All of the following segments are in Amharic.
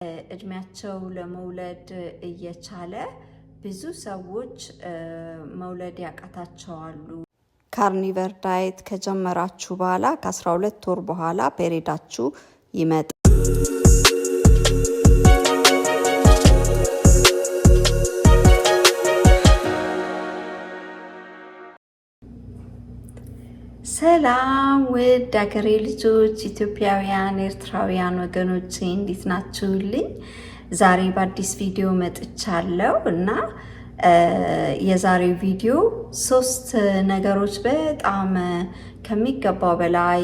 እድሜያቸው ለመውለድ እየቻለ ብዙ ሰዎች መውለድ ያቃታቸዋሉ። ካርኒቨር ዳይት ከጀመራችሁ በኋላ ከ12 ወር በኋላ ፔሪዳችሁ ይመጣል። ሰላም ውድ አገሬ ልጆች፣ ኢትዮጵያውያን፣ ኤርትራውያን ወገኖቼ እንዴት ናችሁልኝ? ዛሬ በአዲስ ቪዲዮ መጥቻለሁ እና የዛሬው ቪዲዮ 3 ነገሮች በጣም ከሚገባው በላይ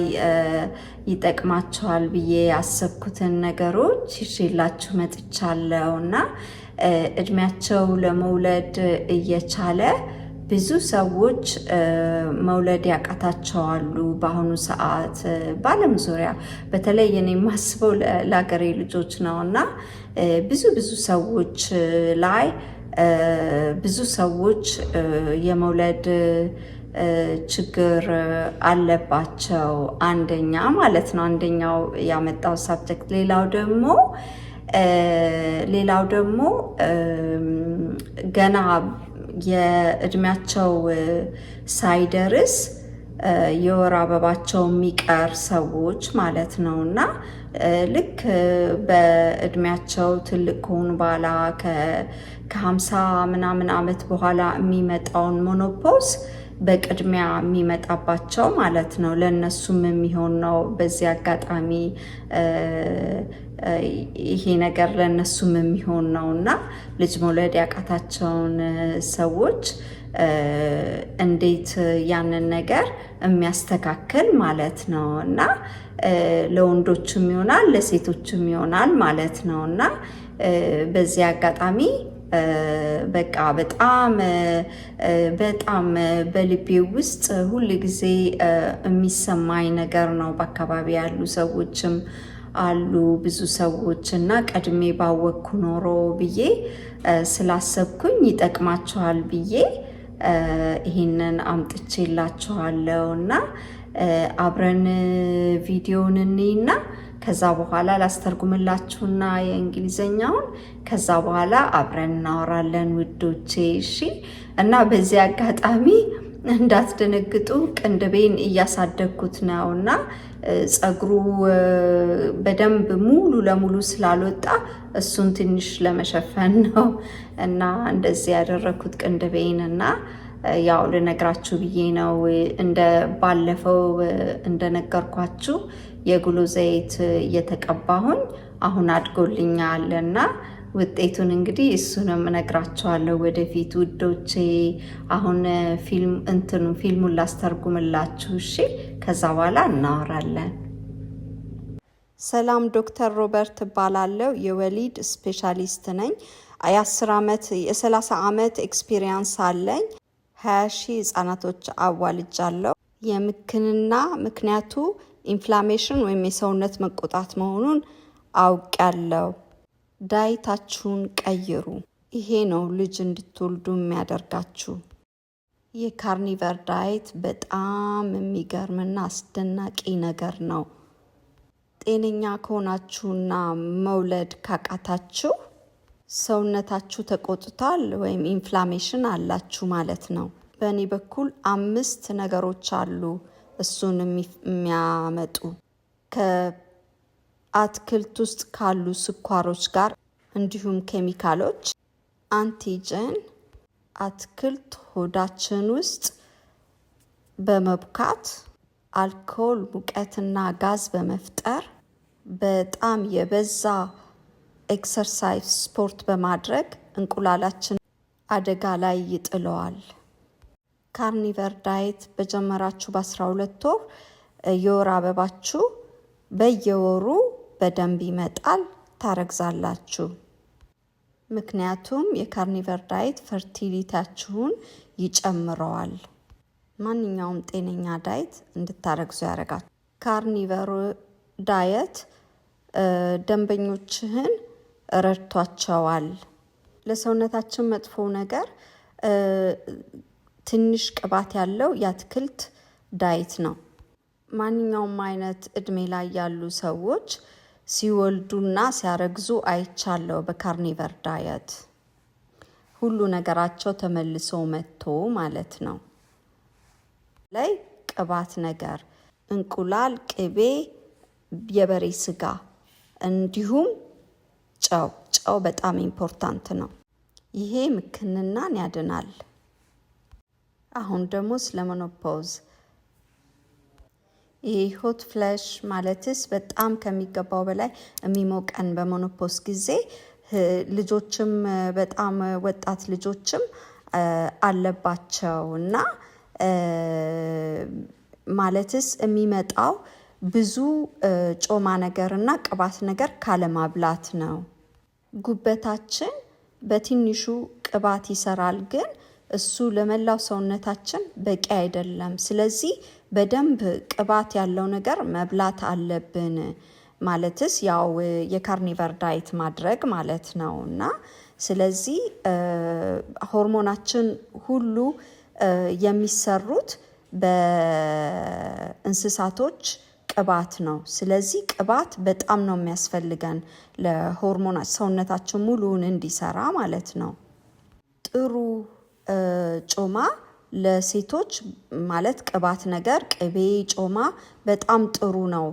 ይጠቅማቸዋል ብዬ ያሰብኩትን ነገሮች ይዤላችሁ መጥቻለሁ እና እድሜያቸው ለመውለድ እየቻለ ብዙ ሰዎች መውለድ ያቃታቸዋሉ በአሁኑ ሰዓት በዓለም ዙሪያ። በተለይ እኔ የማስበው ለአገሬ ልጆች ነው እና ብዙ ሰዎች ላይ ብዙ ሰዎች የመውለድ ችግር አለባቸው። አንደኛ ማለት ነው፣ አንደኛው ያመጣው ሳብጀክት። ሌላው ደግሞ ገና የእድሜያቸው ሳይደርስ የወር አበባቸው የሚቀር ሰዎች ማለት ነው እና ልክ በእድሜያቸው ትልቅ ከሆኑ በኋላ ከ50 ምናምን ዓመት በኋላ የሚመጣውን ሞኖፖዝ በቅድሚያ የሚመጣባቸው ማለት ነው። ለእነሱም የሚሆን ነው። በዚህ አጋጣሚ ይሄ ነገር ለእነሱም የሚሆን ነው እና ልጅ መውለድ ያቃታቸውን ሰዎች እንዴት ያንን ነገር የሚያስተካክል ማለት ነው እና ለወንዶችም ይሆናል ለሴቶችም ይሆናል ማለት ነው እና በዚህ አጋጣሚ በቃ በጣም በልቤ ውስጥ ሁል ጊዜ የሚሰማኝ ነገር ነው። በአካባቢ ያሉ ሰዎችም አሉ ብዙ ሰዎች እና ቀድሜ ባወቅኩ ኖሮ ብዬ ስላሰብኩኝ ይጠቅማቸዋል ብዬ ይሄንን አምጥቼላችኋለሁ እና አብረን ቪዲዮውን እንይና ከዛ በኋላ ላስተርጉምላችሁና የእንግሊዘኛውን ከዛ በኋላ አብረን እናወራለን ውዶቼ። እሺ። እና በዚህ አጋጣሚ እንዳትደነግጡ፣ ቅንድቤን እያሳደግኩት ነው እና ፀጉሩ በደንብ ሙሉ ለሙሉ ስላልወጣ እሱን ትንሽ ለመሸፈን ነው እና እንደዚህ ያደረኩት ቅንድቤን እና ያው ልነግራችሁ ብዬ ነው። እንደ ባለፈው እንደነገርኳችሁ የጉሎ ዘይት እየተቀባሁኝ አሁን አድጎልኛል እና ውጤቱን እንግዲህ እሱንም እነግራችኋለሁ ወደፊት ውዶቼ። አሁን ፊልሙን ላስተርጉምላችሁ እሺ። ከዛ በኋላ እናወራለን። ሰላም፣ ዶክተር ሮበርት እባላለሁ። የወሊድ ስፔሻሊስት ነኝ። የ30 ዓመት ኤክስፒሪየንስ አለኝ። 20,000 ህጻናቶች አዋልጃለሁ። የምክንና ምክንያቱ ኢንፍላሜሽን ወይም የሰውነት መቆጣት መሆኑን አውቄያለሁ። ዳይታችሁን ቀይሩ። ይሄ ነው ልጅ እንድትወልዱ የሚያደርጋችሁ። የካርኒቨር ዳይት በጣም የሚገርምና አስደናቂ ነገር ነው። ጤነኛ ከሆናችሁና መውለድ ካቃታችሁ ሰውነታችሁ ተቆጥቷል ወይም ኢንፍላሜሽን አላችሁ ማለት ነው። በእኔ በኩል 5 ነገሮች አሉ እሱን የሚያመጡ ከአትክልት ውስጥ ካሉ ስኳሮች ጋር እንዲሁም ኬሚካሎች። አንቲጀን አትክልት ሆዳችን ውስጥ በመብካት አልኮል፣ ሙቀትና ጋዝ በመፍጠር በጣም የበዛ ኤክሰርሳይዝ ስፖርት በማድረግ እንቁላላችን አደጋ ላይ ይጥለዋል። ካርኒቨር ዳይት በጀመራችሁ በ12 ወር የወር አበባችሁ በየወሩ በደንብ ይመጣል፣ ታረግዛላችሁ። ምክንያቱም የካርኒቨር ዳይት ፈርቲሊቲያችሁን ይጨምረዋል። ማንኛውም ጤነኛ ዳይት እንድታረግዙ ያደርጋል። ካርኒቨር ዳይት ደንበኞችህን ረድቷቸዋል። ለሰውነታችን መጥፎ ነገር ትንሽ ቅባት ያለው የአትክልት ዳይት ነው። ማንኛውም አይነት እድሜ ላይ ያሉ ሰዎች ሲወልዱና ሲያረግዙ አይቻለው በካርኒቨር ዳየት ሁሉ ነገራቸው ተመልሶ መጥቶ ማለት ነው። ላይ ቅባት ነገር እንቁላል፣ ቅቤ፣ የበሬ ስጋ እንዲሁም ጨው በጣም ኢምፖርታንት ነው። ይሄ ምክንናን ያድናል። አሁን ደግሞ ስለ ሜኖፖዝ ይሄ ሆት ፍለሽ ማለትስ በጣም ከሚገባው በላይ የሚሞቀን በሜኖፖዝ ጊዜ ልጆችም በጣም ወጣት ልጆችም አለባቸው እና ማለትስ የሚመጣው ብዙ ጮማ ነገርና ቅባት ነገር ካለማብላት ነው። ጉበታችን በትንሹ ቅባት ይሰራል፣ ግን እሱ ለመላው ሰውነታችን በቂ አይደለም። ስለዚህ በደንብ ቅባት ያለው ነገር መብላት አለብን። ማለትስ ያው የካርኒቨር ዳይት ማድረግ ማለት ነው እና ስለዚህ ሆርሞናችን ሁሉ የሚሰሩት በእንስሳቶች ቅባት ነው። ስለዚህ ቅባት በጣም ነው የሚያስፈልገን ለሆርሞና ሰውነታችን ሙሉውን እንዲሰራ ማለት ነው። ጥሩ ጮማ ለሴቶች ማለት ቅባት ነገር ቅቤ፣ ጮማ በጣም ጥሩ ነው።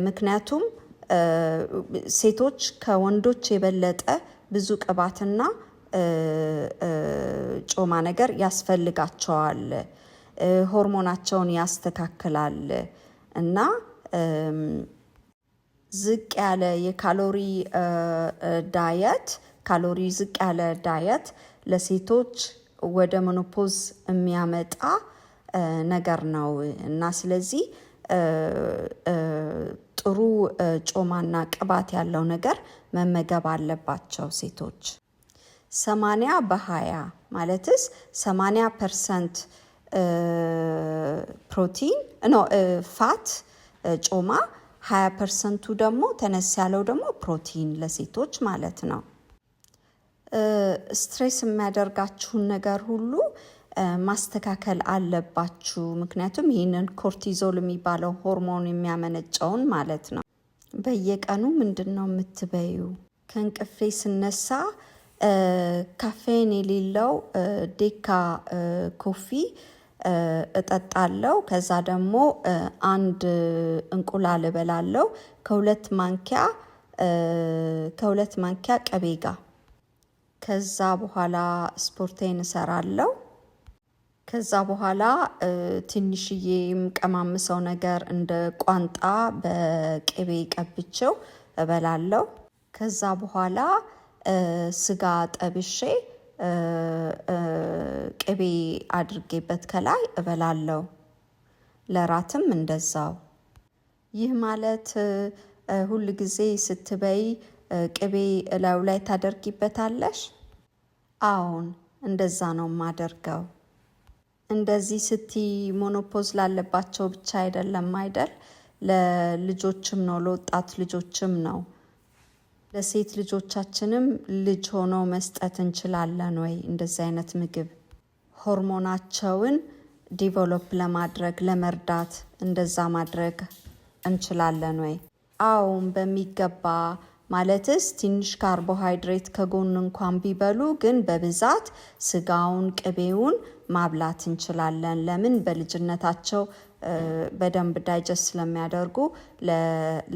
ምክንያቱም ሴቶች ከወንዶች የበለጠ ብዙ ቅባትና ጮማ ነገር ያስፈልጋቸዋል። ሆርሞናቸውን ያስተካክላል እና ዝቅ ያለ የካሎሪ ዳየት ካሎሪ ዝቅ ያለ ዳየት ለሴቶች ወደ ሜኖፖዝ የሚያመጣ ነገር ነው እና ስለዚህ ጥሩ ጮማና ቅባት ያለው ነገር መመገብ አለባቸው ሴቶች። 80/20 ማለትስ 80% ፕሮቲን ፋት ጮማ 20%ቱ ደግሞ ተነስ ያለው ደግሞ ፕሮቲን ለሴቶች ማለት ነው። ስትሬስ የሚያደርጋችሁን ነገር ሁሉ ማስተካከል አለባችሁ። ምክንያቱም ይህንን ኮርቲዞል የሚባለው ሆርሞን የሚያመነጨውን ማለት ነው። በየቀኑ ምንድን ነው የምትበዩ? ከእንቅልፌ ስነሳ ካፌን የሌለው ዴካ ኮፊ እጠጣለሁ። ከዛ ደግሞ አንድ እንቁላል እበላለሁ ከሁለት ማንኪያ ቅቤ ጋር። ከዛ በኋላ ስፖርቴን እሰራለሁ። ከዛ በኋላ ትንሽዬ የምቀማምሰው ነገር እንደ ቋንጣ በቅቤ ቀብቼው እበላለሁ። ከዛ በኋላ ስጋ ጠብሼ ቅቤ አድርጌበት ከላይ እበላለሁ። ለራትም እንደዛው። ይህ ማለት ሁል ጊዜ ስትበይ ቅቤ እላዩ ላይ ታደርጊበታለሽ? አዎን፣ እንደዛ ነው የማደርገው። እንደዚህ ስቲ ሜኖፖዝ ላለባቸው ብቻ አይደለም አይደል? ለልጆችም ነው፣ ለወጣት ልጆችም ነው። ለሴት ልጆቻችንም ልጅ ሆነው መስጠት እንችላለን ወይ? እንደዚህ አይነት ምግብ ሆርሞናቸውን ዲቨሎፕ ለማድረግ ለመርዳት እንደዛ ማድረግ እንችላለን ወይ? አዎን በሚገባ። ማለትስ ትንሽ ካርቦሃይድሬት ከጎን እንኳን ቢበሉ ግን በብዛት ስጋውን፣ ቅቤውን ማብላት እንችላለን። ለምን? በልጅነታቸው በደንብ ዳይጀስት ስለሚያደርጉ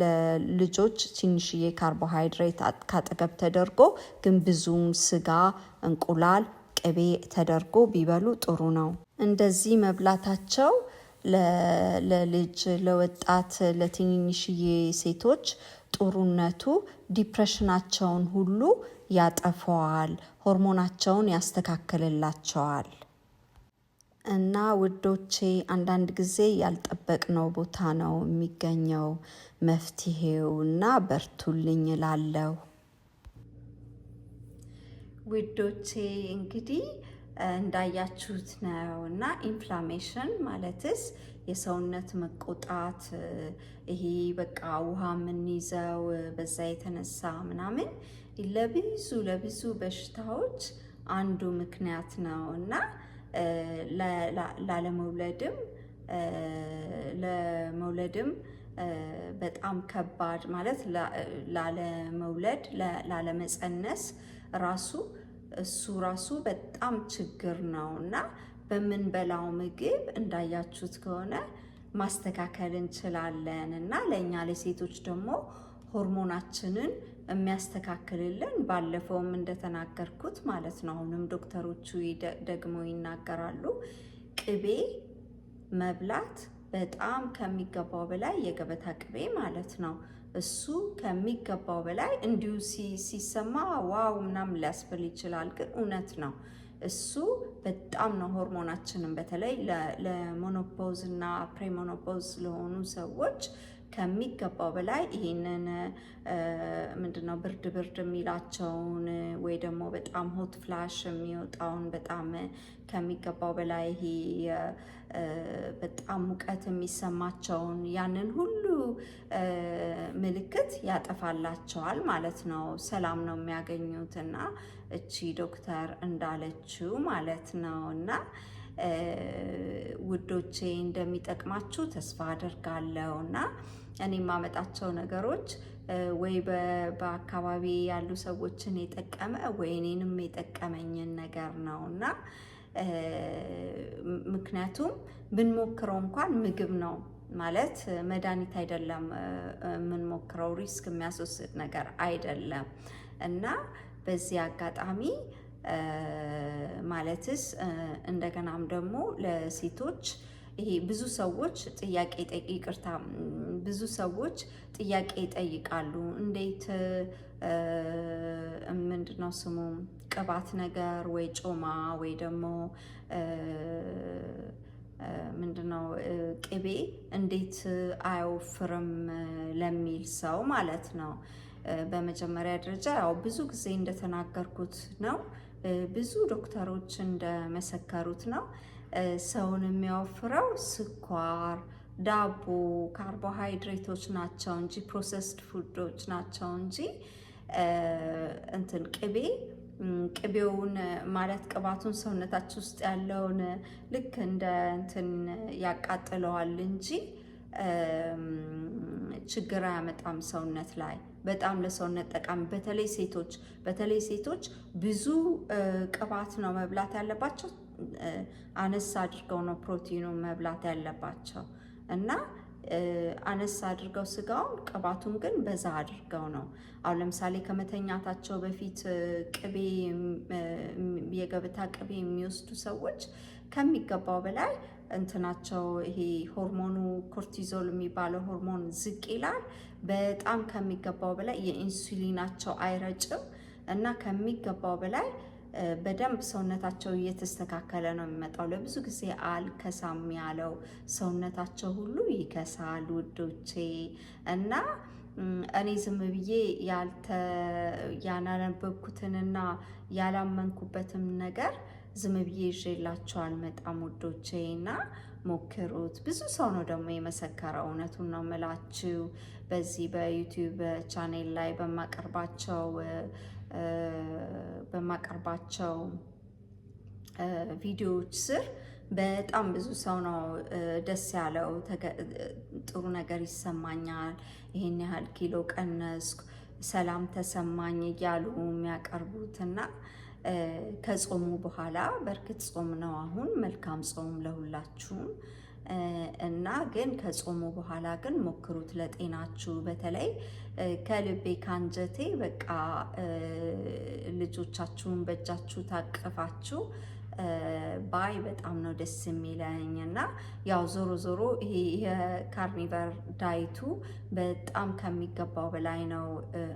ለልጆች ትንሽዬ ካርቦሃይድሬት ካጠገብ ተደርጎ ግን ብዙውን ስጋ፣ እንቁላል፣ ቅቤ ተደርጎ ቢበሉ ጥሩ ነው። እንደዚህ መብላታቸው ለልጅ፣ ለወጣት፣ ለትንንሽዬ ሴቶች ጥሩነቱ ዲፕሬሽናቸውን ሁሉ ያጠፈዋል፣ ሆርሞናቸውን ያስተካክልላቸዋል። እና ውዶቼ አንዳንድ ጊዜ ያልጠበቅነው ቦታ ነው የሚገኘው መፍትሄው እና በርቱልኝ እላለሁ። ውዶቼ እንግዲህ እንዳያችሁት ነው እና ኢንፍላሜሽን ማለትስ የሰውነት መቆጣት፣ ይሄ በቃ ውሃ የምንይዘው በዛ የተነሳ ምናምን ለብዙ በሽታዎች አንዱ ምክንያት ነው እና ለመውለድም በጣም ከባድ ማለት ላለመውለድ ላለመፀነስ እሱ ራሱ በጣም ችግር ነው እና በምንበላው ምግብ እንዳያችሁት ከሆነ ማስተካከል እንችላለን እና ለእኛ ለሴቶች ደግሞ ሆርሞናችንን የሚያስተካክልልን ባለፈውም እንደተናገርኩት ማለት ነው። አሁንም ዶክተሮቹ ደግሞ ይናገራሉ። ቅቤ መብላት በጣም ከሚገባው በላይ የገበታ ቅቤ ማለት ነው። እሱ ከሚገባው በላይ እንዲሁ ሲሰማ ዋው ምናምን ሊያስብል ይችላል፣ ግን እውነት ነው። እሱ በጣም ነው ሆርሞናችንን በተለይ ለሞኖፖዝ እና ፕሬሞኖፖዝ ለሆኑ ሰዎች ከሚገባው በላይ ይሄንን ምንድነው ብርድ የሚላቸውን ወይ ደግሞ በጣም ሆት ፍላሽ የሚወጣውን በጣም ከሚገባው በላይ ይሄ በጣም ሙቀት የሚሰማቸውን ያንን ሁሉ ምልክት ያጠፋላቸዋል ማለት ነው። ሰላም ነው የሚያገኙት እና እቺ ዶክተር እንዳለችው ማለት ነው። እና ውዶቼ እንደሚጠቅማችሁ ተስፋ አደርጋለሁ እና እኔ የማመጣቸው ነገሮች ወይ በአካባቢ ያሉ ሰዎችን የጠቀመ ወይ እኔንም የጠቀመኝን ነገር ነው እና ምክንያቱም ብንሞክረው እንኳን ምግብ ነው ማለት መድኃኒት አይደለም። የምንሞክረው ሪስክ የሚያስወስድ ነገር አይደለም እና በዚህ አጋጣሚ ማለትስ እንደገናም ደግሞ ለሴቶች ይሄ ብዙ ሰዎች ጥያቄ ይጠይቃሉ። እንዴት ምንድነው ስሙ ቅባት ነገር ወይ ጮማ ወይ ደግሞ ምንድነው ቅቤ እንዴት አይወፍርም ለሚል ሰው ማለት ነው። በመጀመሪያ ደረጃ ያው ብዙ ጊዜ እንደተናገርኩት ነው፣ ብዙ ዶክተሮች እንደመሰከሩት ነው። ሰውን የሚያወፍረው ስኳር፣ ዳቦ፣ ካርቦሃይድሬቶች ናቸው እንጂ ፕሮሰስድ ፉዶች ናቸው እንጂ እንትን ቅቤውን ማለት ቅባቱን ሰውነታችን ውስጥ ያለውን ልክ እንደ እንትን ያቃጥለዋል እንጂ ችግር አያመጣም ሰውነት ላይ። በጣም ለሰውነት ጠቃሚ በተለይ ሴቶች ብዙ ቅባት ነው መብላት ያለባቸው። አነስ አድርገው ነው ፕሮቲኑን መብላት ያለባቸው እና አነስ አድርገው ስጋውን፣ ቅባቱን ግን በዛ አድርገው ነው። አሁን ለምሳሌ ከመተኛታቸው በፊት የገበታ ቅቤ የሚወስዱ ሰዎች ከሚገባው በላይ እንትናቸው ይሄ ሆርሞኑ ኮርቲዞል የሚባለው ሆርሞን ዝቅ ይላል። በጣም ከሚገባው በላይ የኢንሱሊናቸው አይረጭም እና ከሚገባው በላይ በደንብ ሰውነታቸው እየተስተካከለ ነው የሚመጣው። ለብዙ ጊዜ አልከሳም ያለው ሰውነታቸው ሁሉ ይከሳል ውዶቼ። እና እኔ ዝም ብዬ ያላነበብኩትንና ያላመንኩበትም ነገር ዝም ብዬ ይዤላችሁ አልመጣም ውዶቼ። እና ሞክሩት። ብዙ ሰው ነው ደግሞ የመሰከረው። እውነቱን ነው የምላችሁ። በዚህ በዩቲዩብ ቻኔል ላይ በማቀርባቸው ቪዲዮዎች ስር በጣም ብዙ ሰው ነው ደስ ያለው። ጥሩ ነገር ይሰማኛል፣ ይሄን ያህል ኪሎ ቀነስኩ፣ ሰላም ተሰማኝ እያሉ የሚያቀርቡትና ከጾሙ በኋላ በእርግጥ ጾም ነው አሁን፣ መልካም ጾም ለሁላችሁም። እና ግን ከጾሙ በኋላ ግን ሞክሩት ለጤናችሁ። በተለይ ከልቤ ካንጀቴ በቃ ልጆቻችሁን በእጃችሁ ታቅፋችሁ ባይ በጣም ነው ደስ የሚለኝ። እና ያው ዞሮ ይሄ የካርኒቨር ዳይቱ በጣም ከሚገባው በላይ ነው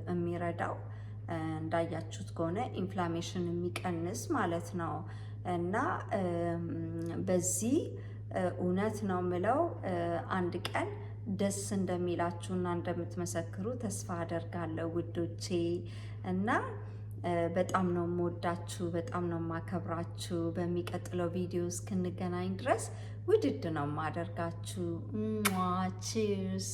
የሚረዳው። እንዳያችሁት ከሆነ ኢንፍላሜሽን የሚቀንስ ማለት ነው። እና በዚህ እውነት ነው የምለው አንድ ቀን ደስ እንደሚላችሁና እንደምትመሰክሩ ተስፋ አደርጋለሁ ውዶቼ። እና በጣም ነው የምወዳችሁ፣ በጣም ነው የማከብራችሁ። በሚቀጥለው ቪዲዮ እስክንገናኝ ድረስ ውድድ ነው የማደርጋችሁ። ቺርስ